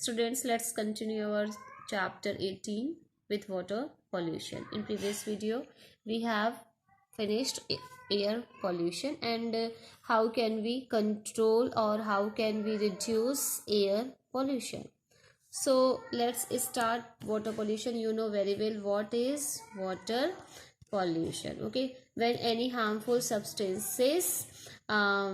Students, let's continue our chapter 18 with water pollution. In previous video, we have finished air pollution and how can we control or how can we reduce air pollution. So let's start water pollution. You know very well what is water pollution. Okay, when any harmful substances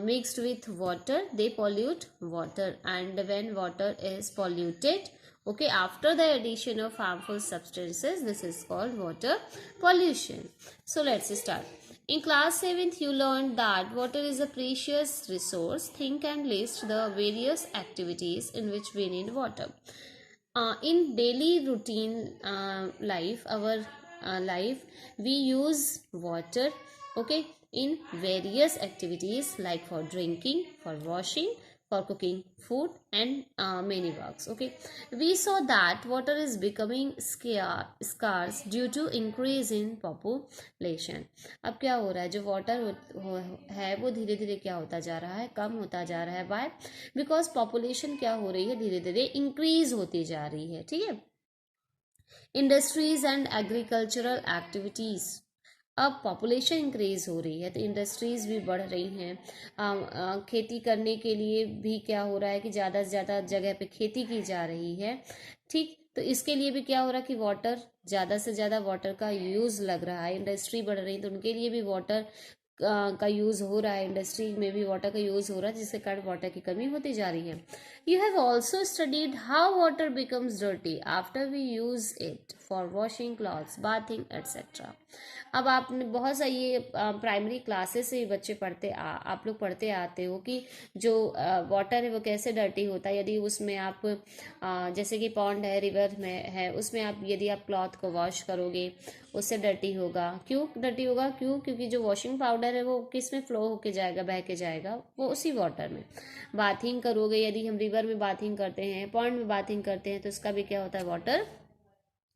mixed with water, they pollute water, and when water is polluted, okay, after the addition of harmful substances, this is called water pollution. So let's start. In class 7th, you learned that water is a precious resource. Think and list the various activities in which we need water. In daily routine life, our life, we use water, okay, in various activities like for drinking, for washing, for cooking food, and many works. Okay, we saw that water is becoming scarce due to increase in population. अब क्या हो रहा है, जो water है वो धीरे धीरे क्या होता जा रहा है, कम होता जा रहा है. बाय बिकॉज पॉपुलेशन क्या हो रही है, धीरे धीरे इंक्रीज होती जा रही है. ठीक है. इंडस्ट्रीज एंड एग्रीकल्चरल एक्टिविटीज, अब पॉपुलेशन इंक्रीज हो रही है तो इंडस्ट्रीज भी बढ़ रही हैं. खेती करने के लिए भी क्या हो रहा है कि ज़्यादा से ज़्यादा जगह पे खेती की जा रही है. ठीक, तो इसके लिए भी क्या हो रहा है कि वाटर, ज़्यादा से ज़्यादा वाटर का यूज़ लग रहा है. इंडस्ट्री बढ़ रही है तो उनके लिए भी वाटर का यूज़ हो रहा है. इंडस्ट्री में भी वाटर का यूज़ हो रहा है जिसके कारण वाटर की कमी होती जा रही है. You have also studied how water becomes dirty after we use it for washing clothes, bathing etcetera. अब आपने बहुत सा ये प्राइमरी क्लासेस से बच्चे आप लोग पढ़ते आते हो कि जो वाटर है वो कैसे डर्टी होता है. यदि उसमें आप जैसे कि पॉन्ड है, रिवर में है, उसमें आप यदि आप क्लॉथ को वॉश करोगे उससे डर्टी होगा. क्यों डर्टी होगा? क्योंकि जो वॉशिंग पाउडर है वो किस में फ्लो होके जाएगा, बह के जाएगा, वो उसी वाटर में. बाथिंग करोगे, यदि हम रिवर में बाथिंग करते हैं, पॉन्ड में बाथिंग करते हैं, तो उसका भी क्या होता है, वाटर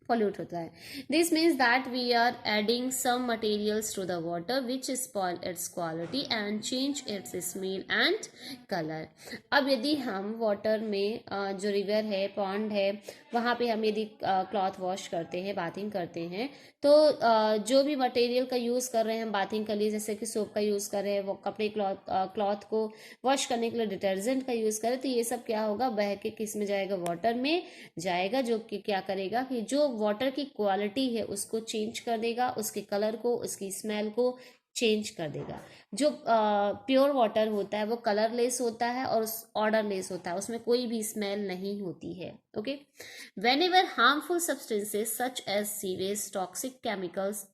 pollute होता है. This means that we are adding some materials to the water which spoil its quality and change its smell and color. अब यदि हम वाटर में जो रिवर है, पॉन्ड है, वहाँ पे हम यदि क्लॉथ वॉश करते हैं, बाथिंग करते हैं, तो जो भी मटेरियल का यूज़ कर रहे हैं हम बाथिंग के लिए, जैसे कि सोप का यूज़ कर रहे हैं, वो कपड़े क्लॉथ को वॉश करने के लिए डिटर्जेंट का यूज़ करें, तो ये सब क्या होगा, बह के किस में जाएगा, वाटर में जाएगा, जो कि क्या करेगा कि जो वाटर की क्वालिटी है उसको चेंज कर देगा, उसके कलर को, उसकी स्मेल को चेंज कर देगा. जो प्योर वाटर होता है वो कलरलेस होता है और ऑर्डरलेस होता है, उसमें कोई भी स्मेल नहीं होती है. Okay, whenever harmful substances such as sewage, toxic chemicals,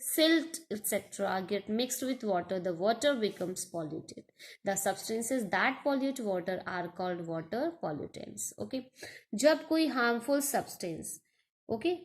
silt etc. get mixed with water, the water becomes polluted. The substances that pollute water are called water pollutants. Okay, जब कोई harmful substance,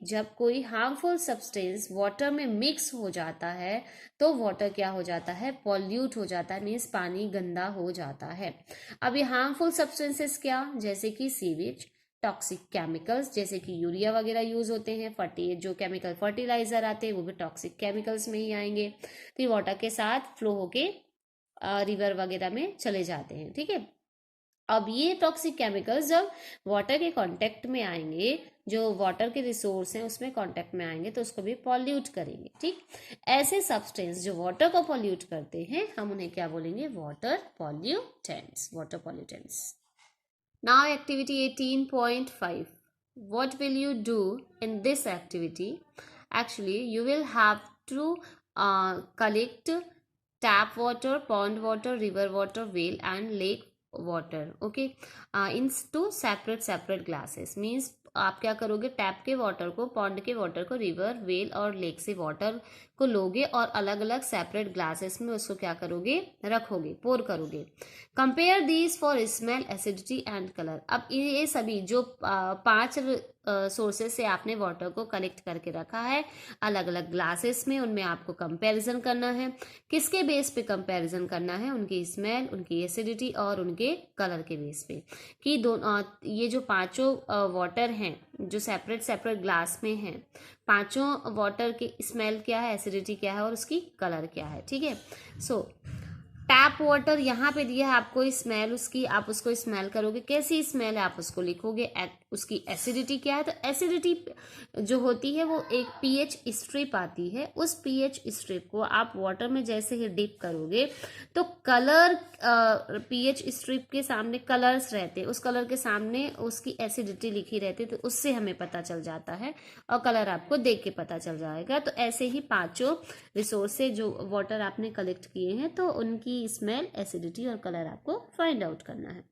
जब कोई harmful substance water में mix हो जाता है तो water क्या हो जाता है, पॉल्यूट हो जाता है, मीन्स पानी गंदा हो जाता है. अब ये हार्मफुल सब्सटेंसेस क्या, जैसे कि सीवेज, टॉक्सिक केमिकल्स जैसे कि यूरिया वगैरह यूज होते हैं, जो केमिकल फर्टिलाइजर आते हैं वो भी टॉक्सिक केमिकल्स में ही आएंगे, तो ये वाटर के साथ फ्लो होके रिवर वगैरह में चले जाते हैं. ठीक है. अब ये टॉक्सिक केमिकल्स जब वाटर के कांटेक्ट में आएंगे, जो वाटर के रिसोर्स हैं उसमें कांटेक्ट में आएंगे तो उसको भी पॉल्यूट करेंगे. ठीक, ऐसे सब्सटेंस जो वाटर को पॉल्यूट करते हैं हम उन्हें क्या बोलेंगे, water pollutants. Water pollutants. Now activity 18.5. What will you do in this activity? Actually, you will have to collect tap water, pond water, river water, well and lake water. Okay, in two separate glasses. Means आप क्या करोगे, tap के water को, pond के water को, river, well और lake से water को लोगे और अलग अलग सेपरेट ग्लासेस में उसको क्या करोगे, रखोगे, पोर करोगे. Compare these for smell, acidity and colour. अब ये सभी जो 5 सोर्सेज से आपने वाटर को कलेक्ट करके रखा है अलग अलग ग्लासेस में, उनमें आपको कंपैरिजन करना है. किसके बेस पे कंपैरिजन करना है, उनकी स्मेल, उनकी एसिडिटी और उनके कलर के बेस पे, कि ये जो 5 वाटर हैं जो सेपरेट ग्लास में हैं, 5 वाटर की स्मेल क्या है, एसिडिटी क्या है और उसकी कलर क्या है. ठीक है. सो टैप वाटर यहाँ पे दिया है आपको स्मेल उसकी, आप उसको स्मेल करोगे, कैसी स्मेल है आप उसको लिखोगे। उसकी एसिडिटी क्या है, तो एसिडिटी जो होती है वो एक पीएच स्ट्रिप आती है, उस पीएच स्ट्रिप को आप वाटर में जैसे ही डिप करोगे तो कलर, पीएच स्ट्रिप के सामने कलर्स रहते हैं, उस कलर के सामने उसकी एसिडिटी लिखी रहती है, तो उससे हमें पता चल जाता है और कलर आपको देख के पता चल जाएगा। तो ऐसे ही पांचों रिसोर्सेज जो वाटर आपने कलेक्ट किए हैं तो उनकी स्मेल, एसिडिटी और कलर आपको फाइंड आउट करना है।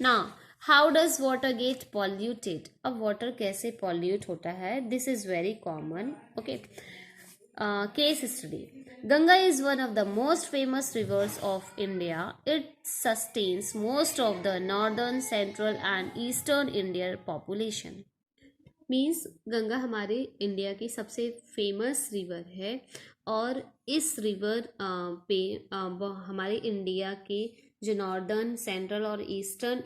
Now how does water get polluted, अब वाटर कैसे पॉल्यूट होता है, this is very common. Okay, case study. Ganga is one of the most famous rivers of India. It sustains most of the northern, central and eastern Indian population. Means Ganga हमारे India की सबसे famous river है और इस river पे हमारे India के जो नॉर्दर्न, सेंट्रल और ईस्टर्न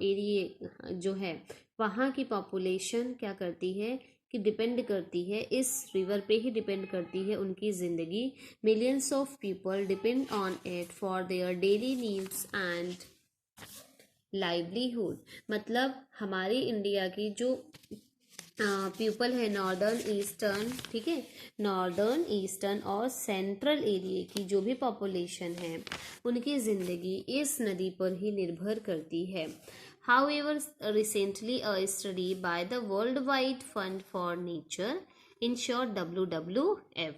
एरिया जो है वहाँ की पॉपुलेशन क्या करती है कि डिपेंड करती है, इस रिवर पे ही डिपेंड करती है उनकी ज़िंदगी। Millions of people depend on it for their daily needs and livelihood. मतलब हमारी इंडिया की जो पीपल है नॉर्दर्न ईस्टर्न, ठीक है, नॉर्दर्न ईस्टर्न और सेंट्रल एरिया की जो भी पॉपुलेशन है उनकी ज़िंदगी इस नदी पर ही निर्भर करती है। However, recently a study by the Worldwide Fund for Nature, in short WWF,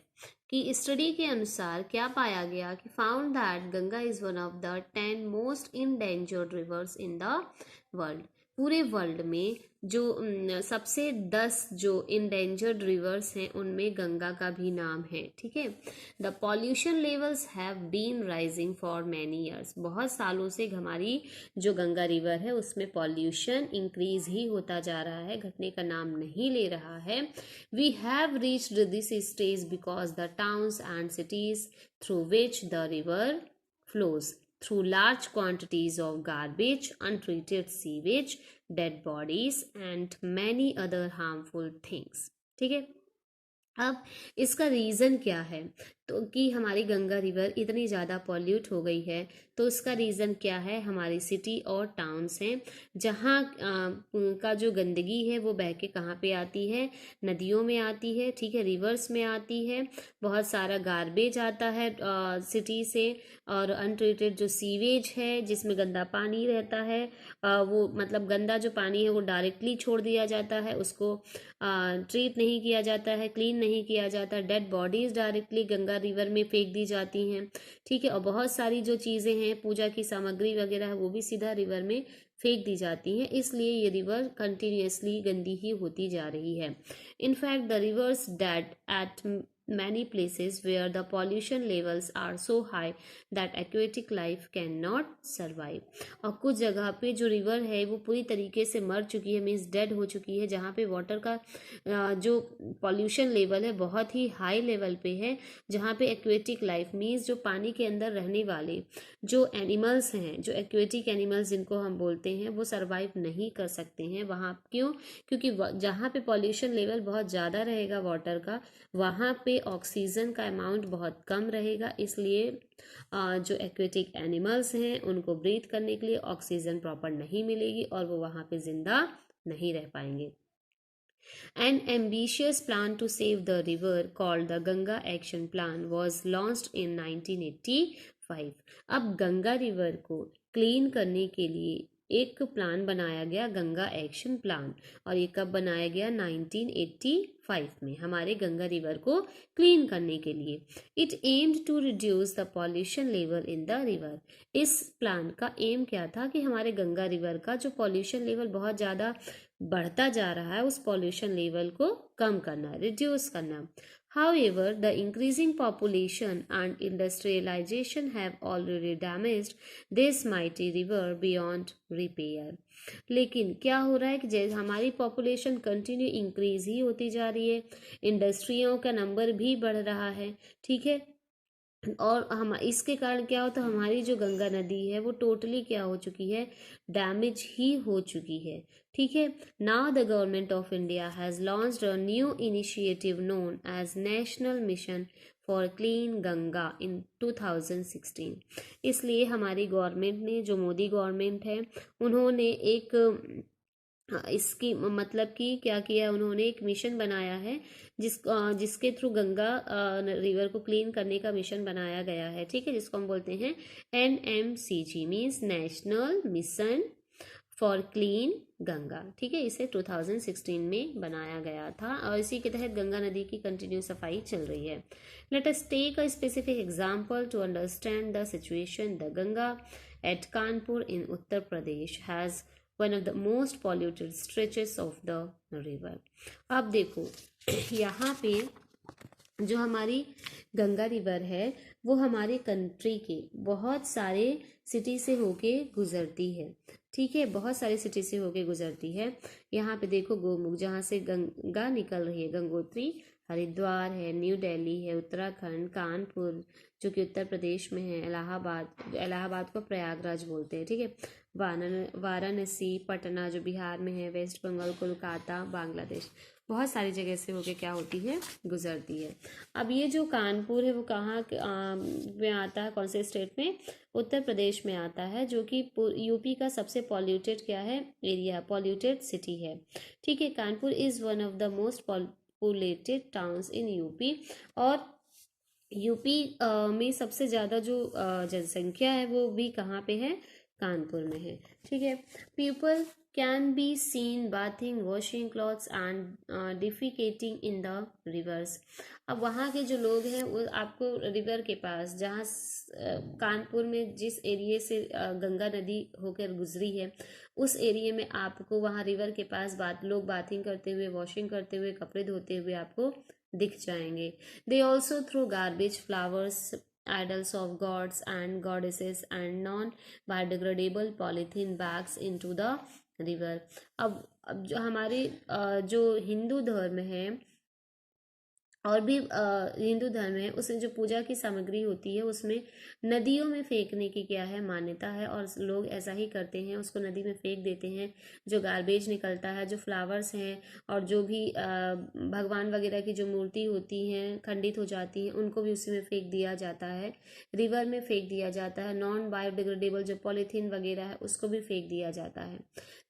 की स्टडी के अनुसार क्या पाया गया कि found that Ganga is one of the 10 most endangered reverse in the world. पूरे वर्ल्ड में जो सबसे 10 जो इंडेंजर्ड रिवर्स हैं उनमें गंगा का भी नाम है, ठीक है। The pollution levels have been rising for many years, बहुत सालों से हमारी जो गंगा रिवर है उसमें पॉल्यूशन इंक्रीज ही होता जा रहा है, घटने का नाम नहीं ले रहा है। We have reached this stage because the towns and cities through which the river flows through large quantities of garbage, untreated sewage, dead bodies and many other harmful things. ठीक है, अब इसका रीज़न क्या है, तो कि हमारी गंगा रिवर इतनी ज़्यादा पॉल्यूट हो गई है, तो इसका रीज़न क्या है, हमारी सिटी और टाउन्स हैं जहाँ का जो गंदगी है वो बह के कहाँ पे आती है, नदियों में आती है, ठीक है, रिवर्स में आती है। बहुत सारा गार्बेज आता है सिटी से, और अनट्रीटेड जो सीवेज है जिसमें गंदा पानी रहता है, वो मतलब गंदा जो पानी है वो डायरेक्टली छोड़ दिया जाता है, उसको ट्रीट नहीं किया जाता है, क्लीन नहीं किया जाता। Dead bodies directly Ganga river में फेंक दी जाती हैं, ठीक है, और बहुत सारी जो चीज़ें हैं, पूजा की सामग्री वगैरह है, वो भी सीधा रिवर में फेंक दी जाती हैं, इसलिए ये रिवर कंटिन्यूसली गंदी ही होती जा रही है। In fact the reverse dead eight many places where the pollution levels are so high that aquatic life cannot survive। और कुछ जगह पे जो रिवर है वो पूरी तरीके से मर चुकी है, मीन्स डेड हो चुकी है, जहाँ पे वाटर का जो पॉल्यूशन लेवल है बहुत ही हाई लेवल पे है, जहाँ पे एक्वेटिक लाइफ मीन्स जो पानी के अंदर रहने वाले जो एनिमल्स हैं, जो एक्वेटिक एनिमल्स जिनको हम बोलते हैं, वो सर्वाइव नहीं कर सकते हैं वहाँ। क्यों? क्योंकि जहाँ पे पॉल्यूशन लेवल बहुत ज़्यादा रहेगा वाटर का, वहाँ पे ऑक्सीजन का अमाउंट बहुत कम रहेगा, इसलिए जो एक्वेटिक एनिमल्स हैं उनको ब्रीथ करने के लिए ऑक्सीजन प्रॉपर नहीं मिलेगी और वो वहाँ पे जिंदा नहीं रह पाएंगे। An ambitious plan to save the river called the Ganga Action Plan was launched in 1985। अब गंगा रिवर को क्लीन करने के लिए एक प्लान बनाया गया, गंगा एक्शन प्लान, और ये कब बनाया गया, 1985 में, हमारे गंगा रिवर को क्लीन करने के लिए। It aimed to reduce the pollution level in the river. इस प्लान का एम क्या था कि हमारे गंगा रिवर का जो पॉल्यूशन लेवल बहुत ज़्यादा बढ़ता जा रहा है उस पॉल्यूशन लेवल को कम करना, रिड्यूस करना। However, the increasing population and industrialization have already damaged this mighty river beyond repair। लेकिन क्या हो रहा है कि जैसे हमारी पॉपुलेशन कंटिन्यू इंक्रीज ही होती जा रही है, इंडस्ट्रियों का नंबर भी बढ़ रहा है, ठीक है, और हम इसके कारण क्या होता है, हमारी जो गंगा नदी है वो टोटली क्या हो चुकी है, डैमेज ही हो चुकी है। ठीक है। Now the government of India has launched a new initiative known as national mission for clean Ganga in 2016। इसलिए हमारी गवर्नमेंट ने, जो मोदी गवर्नमेंट है, उन्होंने एक इसकी मतलब कि क्या किया, उन्होंने एक मिशन बनाया है जिसके थ्रू गंगा रिवर को क्लीन करने का मिशन बनाया गया है। ठीक है, जिसको हम बोलते हैं NMCG, means national mission for clean Ganga. ठीक है, इसे 2016 में बनाया गया था और इसी के तहत गंगा नदी की कंटिन्यू सफाई चल रही है। Let us take a specific example to understand the situation. The Ganga at Kanpur in Uttar Pradesh has one of the most polluted stretches of the river. अब देखो यहाँ पे जो हमारी गंगा रिवर है वो हमारे कंट्री के बहुत सारे सिटी से होके गुजरती है। ठीक है, बहुत सारे सिटी से होके गुजरती है। यहाँ पे देखो गोमुख, जहाँ से गंगा निकल रही है, गंगोत्री, हरिद्वार है, न्यू दिल्ली है, उत्तराखंड, कानपुर जो कि उत्तर प्रदेश में है, इलाहाबाद, इलाहाबाद को प्रयागराज बोलते हैं। ठीक है, वाराणसी, पटना जो बिहार में है, वेस्ट बंगाल, कोलकाता, बांग्लादेश, बहुत सारी जगह से होके क्या होती है, गुजरती है। अब ये जो कानपुर है वो कहाँ में आता है, कौन से स्टेट में, उत्तर प्रदेश में आता है, जो कि यूपी का सबसे पॉल्यूटेड क्या है, एरिया, पॉल्यूटेड सिटी है। ठीक है, Kanpur is one of the most populated towns in UP. और यूपी में सबसे ज़्यादा जो जनसंख्या है वो भी कहाँ पे है, कानपुर में है। ठीक है, people can be seen bathing, washing clothes and defecating in the rivers. अब वहाँ के जो लोग हैं वो आपको रिवर के पास, जहाँ कानपुर में जिस एरिए से गंगा नदी होकर गुजरी है, उस एरिए में आपको वहाँ रिवर के पास लोग बाथिंग करते हुए, वॉशिंग करते हुए, कपड़े धोते हुए आपको दिख जाएंगे। They also throw garbage, flowers, idols of gods and goddesses and non-biodegradable polythene bags into the river। अब जो हमारे जो हिंदू धर्म है और भी हिंदू धर्म है, उसमें जो पूजा की सामग्री होती है उसमें नदियों में फेंकने की क्या है, मान्यता है, और लोग ऐसा ही करते हैं, उसको नदी में फेंक देते हैं। जो गार्बेज निकलता है, जो फ्लावर्स हैं और जो भी भगवान वगैरह की जो मूर्ति होती हैं खंडित हो जाती हैं, उनको भी उसी में फेंक दिया जाता है, रिवर में फेंक दिया जाता है। नॉन बायोडिग्रेडेबल जो पॉलीथीन वगैरह है उसको भी फेंक दिया जाता है।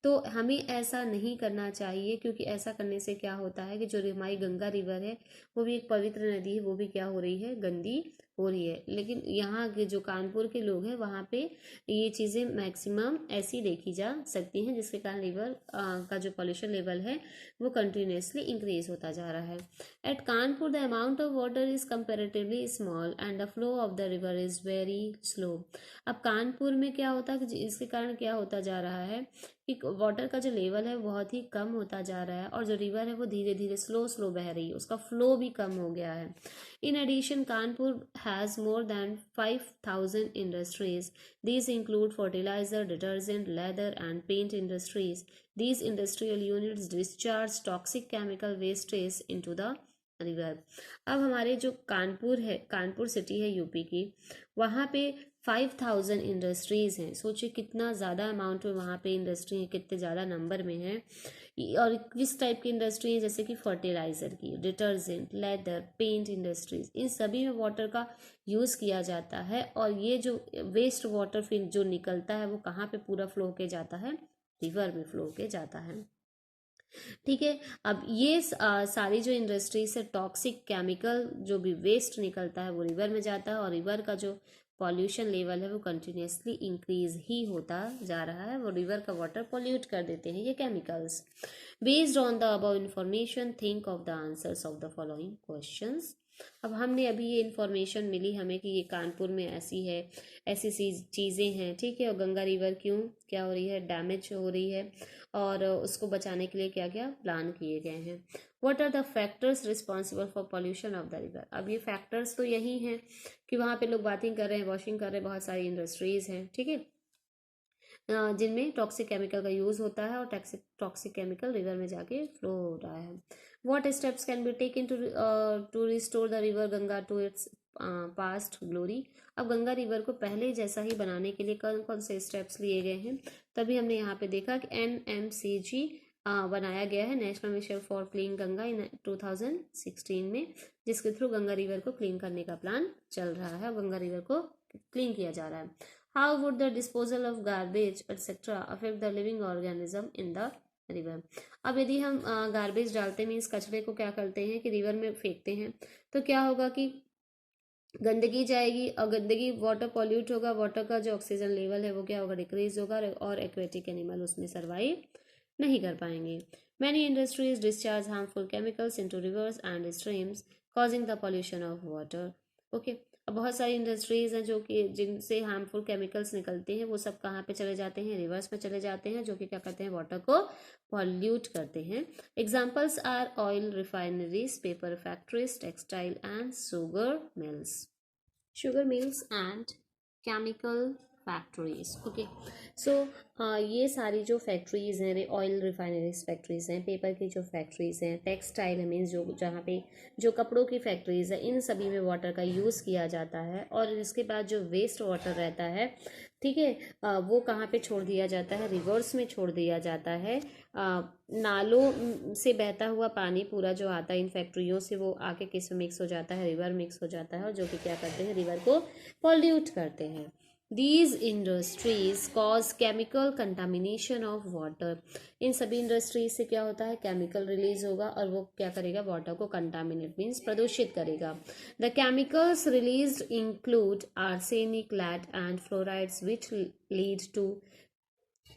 तो हमें ऐसा नहीं करना चाहिए, क्योंकि ऐसा करने से क्या होता है कि जो हमारी गंगा रिवर है वो भी एक पवित्र नदी है, वो भी क्या हो रही है, गंदी हो रही है। लेकिन यहाँ के जो कानपुर के लोग हैं वहाँ पे ये चीज़ें मैक्सिमम ऐसी देखी जा सकती हैं, जिसके कारण रिवर का जो पॉल्यूशन लेवल है वो कंटिन्यूसली इंक्रीज होता जा रहा है। At Kanpur the amount of water is comparatively small and the flow of the river is very slow. अब कानपुर में क्या होता है कि इसके कारण क्या होता जा रहा है कि वाटर का जो लेवल है बहुत ही कम होता जा रहा है, और जो रिवर है वो धीरे धीरे स्लो बह रही है, उसका फ्लो भी कम हो गया है। In addition Kanpur has more than 5,000 industries. These include fertilizer, detergent, leather and paint industries. These industrial units discharge toxic chemical wastes into the river. अब हमारे जो कानपुर है, कानपुर सिटी है यूपी की, वहाँ पे 5,000 इंडस्ट्रीज़ हैं। सोचिए कितना ज़्यादा अमाउंट में वहाँ पे इंडस्ट्री है, कितने ज़्यादा नंबर में है। और किस टाइप की इंडस्ट्री है, जैसे कि फर्टिलाइज़र की, डिटर्जेंट, लेदर, पेंट इंडस्ट्रीज, इन सभी में वाटर का यूज़ किया जाता है। और ये जो वेस्ट वाटर फिर जो निकलता है वो कहाँ पे पूरा फ्लो होके जाता है, रिवर में फ्लो होके जाता है। ठीक है, अब ये सारी जो इंडस्ट्री से टॉक्सिक केमिकल जो भी वेस्ट निकलता है वो रिवर में जाता है, और रिवर का जो पॉल्यूशन लेवल है वो कंटिन्यूसली इंक्रीज ही होता जा रहा है। वो रिवर का वाटर पॉल्यूट कर देते हैं ये chemicals. Based on the above information think of the answers of the following questions. अब हमने अभी ये इन्फॉर्मेशन मिली हमें कि ये कानपुर में ऐसी है, ऐसी सी चीज़ें हैं। ठीक है, और गंगा रिवर क्यों क्या हो रही है, डैमेज हो रही है, और उसको बचाने के लिए क्या क्या प्लान किए गए हैं। What are the factors responsible for pollution of the river. अब ये फैक्टर्स तो यही हैं कि वहाँ पे लोग बाथिंग कर रहे हैं, वॉशिंग कर रहे हैं, बहुत सारी इंडस्ट्रीज हैं। ठीक है, जिनमें टॉक्सिक केमिकल का यूज़ होता है, और टॉक्सिक केमिकल रिवर में जाके फ्लो हो रहा है। What steps can be taken to restore the river Ganga to its past glory. अब गंगा रिवर को पहले जैसा ही बनाने के लिए कौन कौन से स्टेप्स लिए गए हैं, तभी हमने यहाँ पे देखा कि NMCG बनाया गया है, national mission for clean Ganga, in 2016 में, जिसके थ्रू गंगा रिवर को क्लीन करने का प्लान चल रहा है, गंगा रिवर को क्लीन किया जा रहा है। How would the disposal of garbage etcetera affect the living organism in the river. अब यदि हम गार्बेज डालते हैं, इस कचरे को क्या करते हैं कि रिवर में फेंकते हैं, तो क्या होगा कि गंदगी जाएगी, और गंदगी वाटर पॉल्यूट होगा, वाटर का जो ऑक्सीजन लेवल है वो क्या होगा, डिक्रीज होगा, और एक्वेटिक एनिमल उसमें सर्वाइव नहीं कर पाएंगे। Many industries discharge harmful chemicals into reverse and streams causing the pollution of water. Okay, अब बहुत सारी इंडस्ट्रीज हैं जो कि जिनसे हार्मफुल केमिकल्स निकलते हैं, वो सब कहाँ पे चले जाते हैं, रिवर्स में चले जाते हैं, जो कि क्या करते हैं, वाटर को पॉल्यूट करते हैं। Examples are oil refineries, paper factories, textile and sugar mills and chemical factories. Okay, so ये सारी जो फैक्ट्रीज हैं, ऑयल रिफाइनरीज फैक्ट्रीज हैं, पेपर की जो फैक्ट्रीज हैं, टेक्सटाइल मीन्स जो जहाँ पे जो कपड़ों की फैक्ट्रीज है, इन सभी में वाटर का यूज़ किया जाता है। और इसके बाद जो वेस्ट वाटर रहता है, ठीक है, वो कहाँ पे छोड़ दिया जाता है, रिवर्स में छोड़ दिया जाता है। नालों से बहता हुआ पानी पूरा जो आता है इन फैक्ट्रियों से, वो आके किस में मिक्स हो जाता है, रिवर मिक्स हो जाता है, और जो कि क्या करते हैं, रिवर को पॉल्यूट करते हैं। These industries cause chemical contamination of water। इन सभी इंडस्ट्रीज से क्या होता है, केमिकल रिलीज होगा, और वो क्या करेगा, वाटर को कंटामिनेट मीन्स प्रदूषित करेगा। The chemicals release include arsenic, lead and fluorides which lead to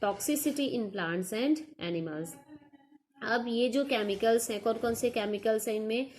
toxicity in plants and animals. अब ये जो केमिकल्स हैं, कौन कौन से केमिकल्स हैं, इनमें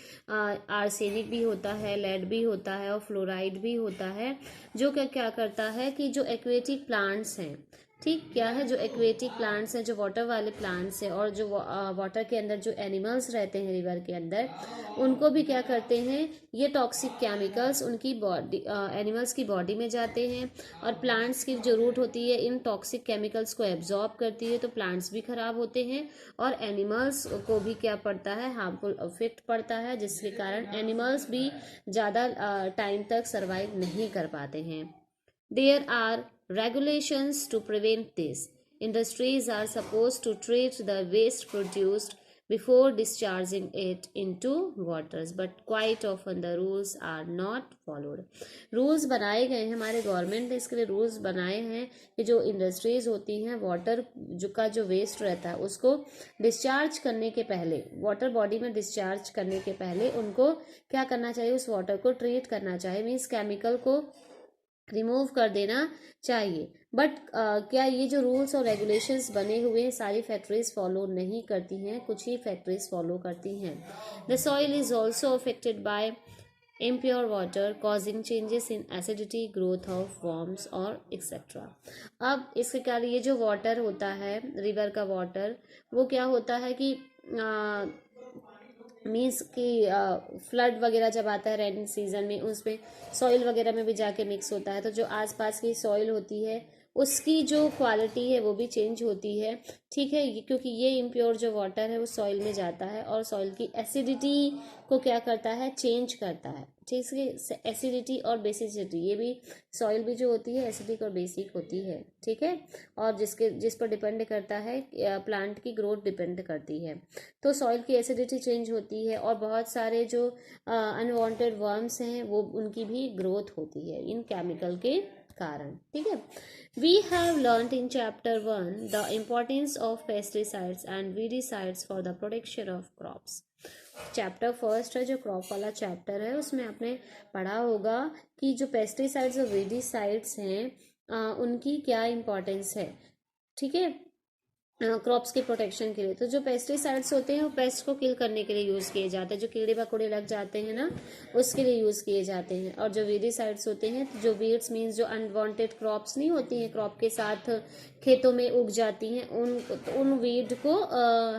आर्सेनिक भी होता है, लेड भी होता है, और फ्लोराइड भी होता है, जो क्या क्या करता है कि जो एक्वेटिक प्लांट्स हैं, ठीक, क्या है, जो एक्वेटिक प्लांट्स हैं, जो वाटर वाले प्लांट्स हैं, और जो वाटर के अंदर जो एनिमल्स रहते हैं रिवर के अंदर, उनको भी क्या करते हैं, ये टॉक्सिक केमिकल्स उनकी बॉडी, एनिमल्स की बॉडी में जाते हैं, और प्लांट्स की जो रूट होती है इन टॉक्सिक केमिकल्स को एब्जॉर्ब करती है, तो प्लांट्स भी खराब होते हैं, और एनिमल्स को भी क्या पड़ता है, हार्मफुल इफेक्ट पड़ता है, जिसके कारण एनिमल्स भी ज़्यादा टाइम तक सर्वाइव नहीं कर पाते हैं। There are regulations to prevent this. Industries are supposed to treat the waste produced before discharging it into waters, but quite often the rules are not followed. Rules बनाए गए हैं, हमारे गवर्नमेंट ने इसके लिए रूल्स बनाए हैं कि जो इंडस्ट्रीज होती हैं, वाटर जो वेस्ट रहता है उसको डिस्चार्ज करने के पहले, वाटर बॉडी में डिस्चार्ज करने के पहले उनको क्या करना चाहिए, उस वाटर को ट्रीट करना चाहिए, मीन्स केमिकल को रिमूव कर देना चाहिए। बट क्या ये जो रूल्स और रेगुलेशंस बने हुए हैं, सारी फैक्ट्रीज फॉलो नहीं करती हैं, कुछ ही फैक्ट्रीज फॉलो करती हैं। The soil is also affected by impure water causing changes in acidity, growth of worms और एक्सेट्रा। अब इसके कारण ये जो वाटर होता है, रिवर का वाटर, वो क्या होता है कि मीन्स कि फ्लड वगैरह जब आता है रेनी सीजन में, उसमें सॉइल वगैरह में भी जाके मिक्स होता है, तो जो आसपास की सॉइल होती है उसकी जो क्वालिटी है वो भी चेंज होती है, ठीक है, क्योंकि ये इम्प्योर जो वाटर है वो सॉइल में जाता है, और सॉइल की एसिडिटी को क्या करता है, चेंज करता है, ठीक है, एसिडिटी और बेसिसिटी, ये भी सॉइल भी जो होती है एसिडिक और बेसिक होती है, ठीक है, और जिस पर डिपेंड करता है, प्लांट की ग्रोथ डिपेंड करती है, तो सॉइल की एसिडिटी चेंज होती है, और बहुत सारे जो अनवांटेड वर्म्स हैं वो उनकी भी ग्रोथ होती है इन केमिकल के कारण, ठीक है। We have learnt in chapter 1 the importance of pesticides and weedicides for the protection of crops। Chapter first है जो क्रॉप वाला चैप्टर है, उसमें आपने पढ़ा होगा कि जो पेस्टिसाइड्स और वीडिसाइड्स हैं उनकी क्या इम्पोर्टेंस है, ठीक है, क्रॉप्स के प्रोटेक्शन के लिए। तो जो पेस्टिसाइड्स होते हैं वो पेस्ट को किल करने के लिए यूज़ किए जाते हैं, जो कीड़े मकोड़े लग जाते हैं ना, उसके लिए यूज़ किए जाते हैं। और जो वीडिसाइड्स होते हैं, जो वीड्स मीन्स जो अनवांटेड क्रॉप्स नहीं होती हैं, क्रॉप के साथ खेतों में उग जाती हैं, उन वीड को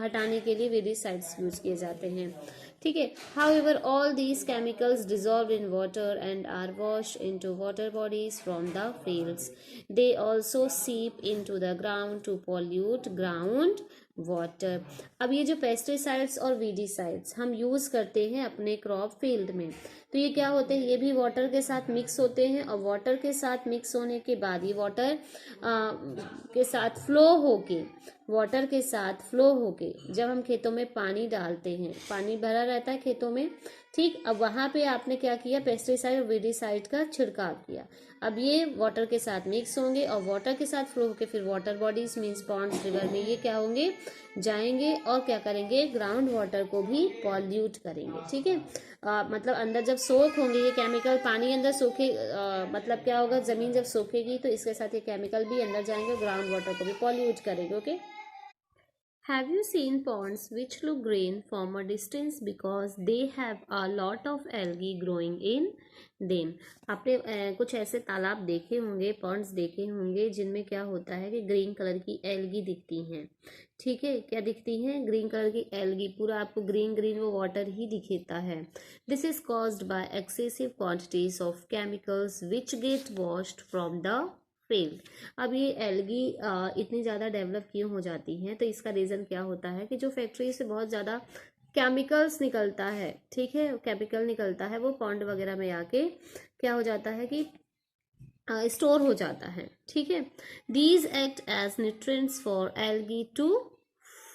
हटाने के लिए वीडिसाइड्स यूज़ किए जाते हैं, ठीक है। However, all these chemicals dissolved in water and are washed into water bodies from the fields. They also seep into the ground to pollute ground water. अब ये जो पेस्टिसाइड्स और वीडीसाइड्स हम यूज़ करते हैं अपने क्रॉप फील्ड में, तो ये क्या होते हैं, ये भी वाटर के साथ मिक्स होते हैं, और वाटर के साथ मिक्स होने के बाद ये वाटर के साथ फ्लो होके जब हम खेतों में पानी डालते हैं, पानी भरा रहता है खेतों में, ठीक। अब वहाँ पे आपने क्या किया, पेस्टिसाइड और वीडीसाइड का छिड़काव किया। अब ये वाटर के साथ मिक्स होंगे और वाटर के साथ फ्लो होके फिर water bodies means ponds, river में ये क्या होंगे, जाएंगे और क्या करेंगे, ग्राउंड वाटर को भी पॉल्यूट करेंगे, ठीक है। मतलब अंदर जब सोख होंगे ये केमिकल, पानी अंदर सोखे, मतलब क्या होगा, जमीन जब सोखेगी तो इसके साथ ये केमिकल भी अंदर जाएंगे और ग्राउंड वाटर को भी पॉल्यूट करेंगे, okay. Have you seen ponds which look green from a distance because they have a lot of algae growing in them? आपने कुछ ऐसे तालाब देखे होंगे, पॉन्ड्स देखे होंगे जिनमें क्या होता है कि ग्रीन कलर की एल्गी दिखती हैं, ठीक है। क्या दिखती हैं, ग्रीन कलर की एल्गी, पूरा आपको ग्रीन ग्रीन वो वाटर ही दिखता है। This is caused by excessive quantities of chemicals which get washed from the field. अब ये एल्गी इतनी ज़्यादा डेवलप क्यों हो जाती हैं, तो इसका रीज़न क्या होता है कि जो फैक्ट्री से बहुत ज़्यादा केमिकल्स निकलता है, ठीक है, केमिकल निकलता है, वो पॉन्ड वगैरह में आके क्या हो जाता है कि स्टोर हो जाता है, ठीक है। These act as nutrients for algae to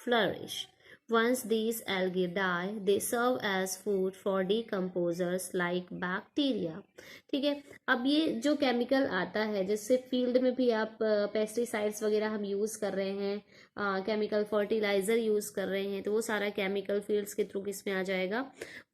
flourish. Once these algae die, they serve as food for decomposers like bacteria, ठीक है। अब ये जो केमिकल आता है, जैसे फील्ड में भी आप पेस्टिसाइड्स वगैरह हम यूज़ कर रहे हैं, केमिकल फर्टिलाइज़र यूज़ कर रहे हैं, तो वो सारा केमिकल फील्ड्स के थ्रू किस में आ जाएगा,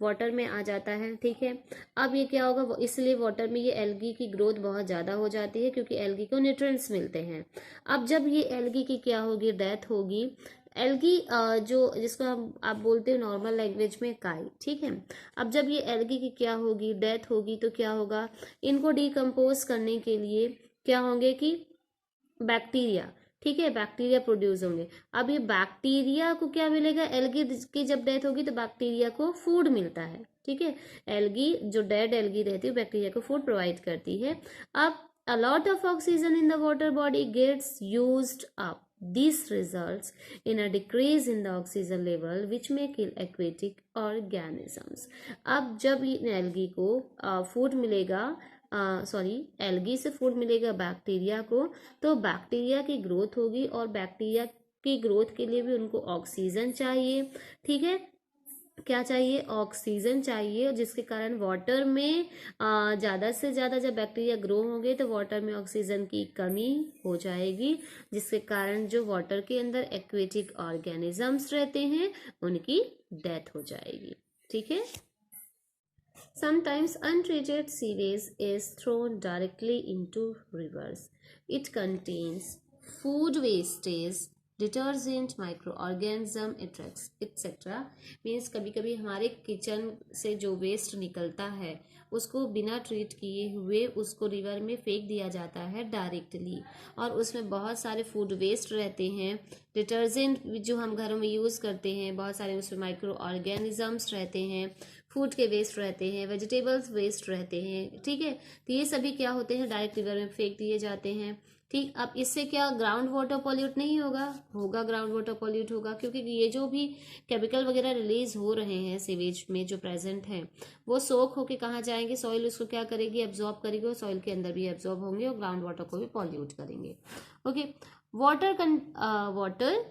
वाटर में आ जाता है, ठीक है। अब ये क्या होगा, इसलिए वाटर में ये एल्गी की ग्रोथ बहुत ज़्यादा हो जाती है क्योंकि एल्गी को न्यूट्रिएंट्स मिलते हैं। अब जब ये एल्गी की क्या होगी, डेथ होगी, एल्गी जो जिसको हम आप बोलते हैं नॉर्मल लैंग्वेज में काई, ठीक है। अब जब ये एल्गी की क्या होगी, डेथ होगी, तो क्या होगा, इनको डिकम्पोज करने के लिए क्या होंगे कि बैक्टीरिया, ठीक है, बैक्टीरिया प्रोड्यूस होंगे। अब ये बैक्टीरिया को क्या मिलेगा, एल्गी की जब डेथ होगी तो बैक्टीरिया को फूड मिलता है, ठीक है। एल्गी जो डेड एल्गी रहती है बैक्टीरिया को फूड प्रोवाइड करती है। अब a lot of oxygen in the water body gets used up. This results in a decrease in the oxygen level which may kill aquatic organisms. अब जब algae को food मिलेगा, एल्गी से food मिलेगा bacteria को, तो बैक्टीरिया की growth होगी और बैक्टीरिया की ग्रोथ के लिए भी उनको ऑक्सीजन चाहिए, ठीक है। क्या चाहिए, ऑक्सीजन चाहिए, जिसके कारण वाटर में ज़्यादा से ज़्यादा जब बैक्टीरिया ग्रो होंगे तो वाटर में ऑक्सीजन की कमी हो जाएगी, जिसके कारण जो वाटर के अंदर एक्वेटिक ऑर्गेनिजम्स रहते हैं उनकी डेथ हो जाएगी, ठीक है। Sometimes untreated sewage is thrown directly into rivers. It contains food wastage, detergent, micro organism, etcetera. Means कभी कभी हमारे किचन से जो वेस्ट निकलता है उसको बिना ट्रीट किए हुए उसको रिवर में फेंक दिया जाता है डायरेक्टली, और उसमें बहुत सारे फूड वेस्ट रहते हैं। डिटर्जेंट जो हम घरों में यूज़ करते हैं बहुत सारे उसमें माइक्रो ऑर्गेनिजम्स रहते हैं, फूड के वेस्ट रहते हैं, वेजिटेबल्स वेस्ट रहते हैं, ठीक है। तो ये सभी क्या होते हैं, डायरेक्ट रिवर में फेंक दिए जाते हैं, ठीक। अब इससे क्या ग्राउंड वाटर पॉल्यूट नहीं होगा ग्राउंड वाटर पॉल्यूट होगा, क्योंकि ये जो भी केमिकल वगैरह रिलीज हो रहे हैं सीवेज में जो प्रेजेंट हैं वो सोख होके कहाँ जाएंगे, सॉइल उसको क्या करेगी, एब्जॉर्ब करेगी, और सॉइल के अंदर भी एब्जॉर्ब होंगे और ग्राउंड वाटर को भी पॉल्यूट करेंगे, okay. Water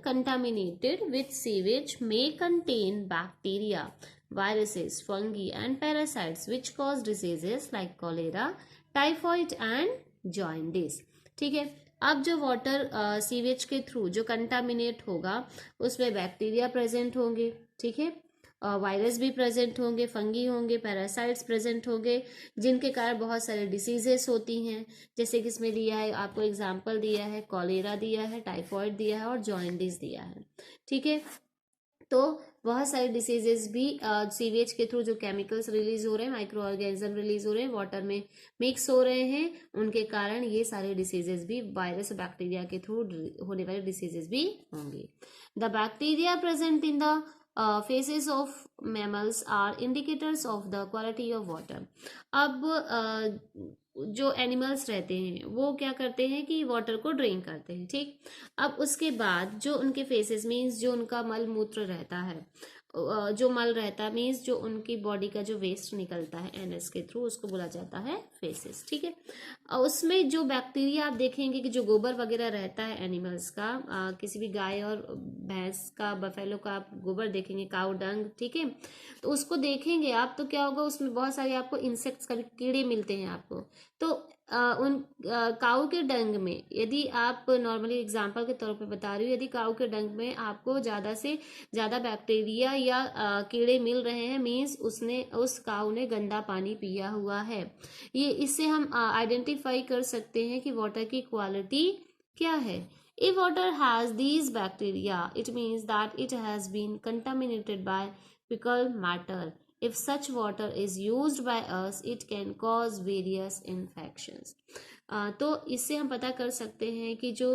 contaminated with sewage may contain bacteria, viruses, fungi and parasites which cause diseases like cholera, typhoid and jaundice, ठीक है। अब जो वाटर सीवेज के थ्रू जो कंटामिनेट होगा उसमें बैक्टीरिया प्रेजेंट होंगे, ठीक है, वायरस भी प्रेजेंट होंगे, फंगी होंगे, पैरासाइट्स प्रेजेंट होंगे, जिनके कारण बहुत सारे डिसीजेस होती हैं, जैसे कि इसमें दिया है आपको एग्जाम्पल दिया है, कॉलेरा दिया है, टाइफॉइड दिया है और जॉइंडिस दिया है, ठीक है। तो बहुत सारे डिसीजेस भी सीवेज के थ्रू जो केमिकल्स रिलीज हो रहे हैं, माइक्रो ऑर्गेनिज्म रिलीज हो रहे हैं, वाटर में मिक्स हो रहे हैं, उनके कारण ये सारे डिसीजेस भी वायरस बैक्टीरिया के थ्रू होने वाले डिसीजेस भी होंगे। The bacteria present in the faces of mammals are indicators of the quality of water. अब जो एनिमल्स रहते हैं वो क्या करते हैं कि वाटर को ड्रिंक करते हैं, ठीक। अब उसके बाद जो उनके फेसेस मीन्स जो उनका मल मूत्र रहता है, जो मल रहता है मीन्स जो उनकी बॉडी का जो वेस्ट निकलता है एनएस के थ्रू, उसको बोला जाता है फेसेस, ठीक है। उसमें जो बैक्टीरिया आप देखेंगे कि जो गोबर वगैरह रहता है एनिमल्स का, किसी भी गाय और भैंस का, बफेलो का आप गोबर देखेंगे, काऊ डंग, ठीक है, तो उसको देखेंगे आप तो क्या होगा, उसमें बहुत सारे आपको इंसेक्ट्स का कीड़े मिलते हैं आपको। तो उन काऊ के डंग में यदि आप नॉर्मली एग्जांपल के तौर पे बता रही हूँ, यदि काऊ के डंग में आपको ज़्यादा से ज़्यादा बैक्टीरिया या कीड़े मिल रहे हैं मीन्स उस काऊ ने गंदा पानी पिया हुआ है। ये इससे हम आइडेंटिफाई कर सकते हैं कि वाटर की क्वालिटी क्या है। If water has these bacteria, it means that it has been contaminated by fecal matter. If such water is used by us, it can cause various infections. तो इससे हम पता कर सकते हैं कि जो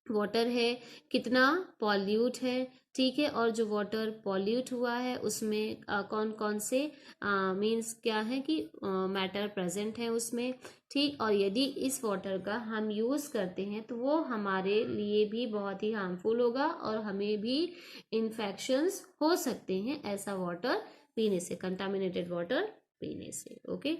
वाटर है कितना पॉल्यूट है, ठीक है, और जो वाटर पॉल्यूट हुआ है उसमें कौन कौन से मीन्स क्या है कि मैटर प्रेजेंट है उसमें, ठीक। और यदि इस वाटर का हम यूज़ करते हैं तो वो हमारे लिए भी बहुत ही हार्मफुल होगा और हमें भी इन्फेक्शंस हो सकते हैं ऐसा वाटर पीने से, कंटामिनेटेड वाटर पीने से। ओके।